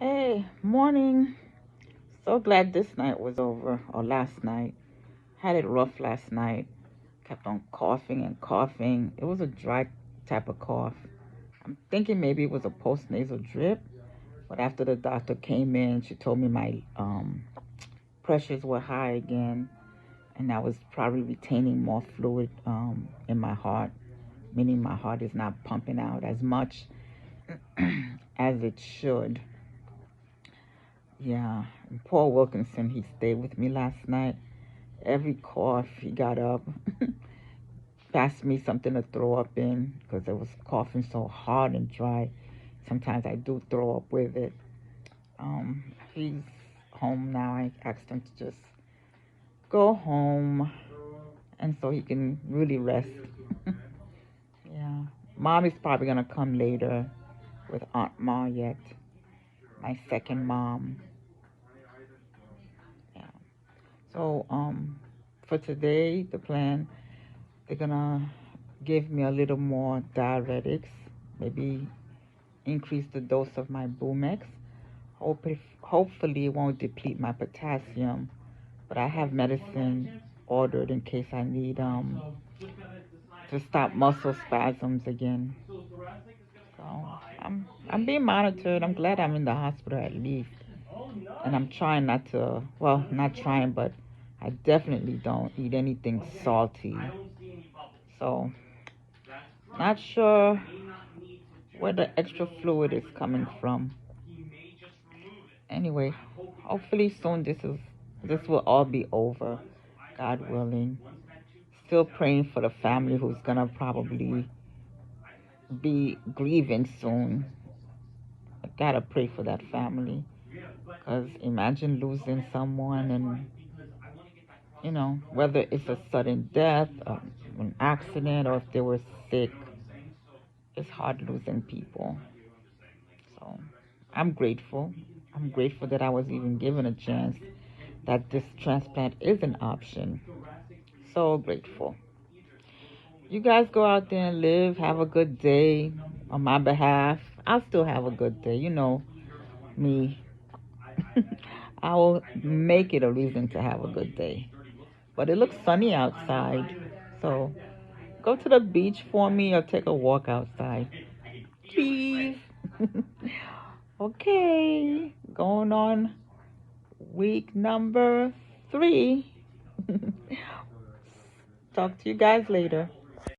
Hey, morning. So glad this night was over, or last night. Had it rough last night. Kept on coughing and coughing. It was a dry type of cough. I'm thinking maybe it was a postnasal drip, but after the doctor came in, she told me my pressures were high again, and I was probably retaining more fluid in my heart, meaning my heart is not pumping out as much as it should. Yeah, and Paul Wilkinson, he stayed with me last night. Every cough, he got up, passed me something to throw up in because I was coughing so hard and dry. Sometimes I do throw up with it. He's home now. I asked him to just go home and so he can really rest. Yeah. Mom is probably going to come later with Aunt Ma yet, my second mom. Yeah. So, for today, the plan, they're gonna give me a little more diuretics, maybe increase the dose of my Bumex. Hopefully, it won't deplete my potassium, but I have medicine ordered in case I need to stop muscle spasms again. So I'm being monitored. I'm glad I'm in the hospital at least, and I'm trying not to. Well, not trying, but I definitely don't eat anything salty. So not sure where the extra fluid is coming from. Anyway, hopefully soon this will all be over, God willing. Still praying for the family who's gonna probably be grieving soon. I gotta pray for that family, cause imagine losing someone, and whether it's a sudden death, an accident, or if they were sick. It's hard losing people. So I'm grateful. I'm grateful that I was even given a chance, that this transplant is an option. So grateful. You guys go out there and live, have a good day on my behalf. I'll still have a good day. You know me. I will make it a reason to have a good day. But it looks sunny outside. So go to the beach for me or take a walk outside. Please. Okay. Going on week number 3. Talk to you guys later.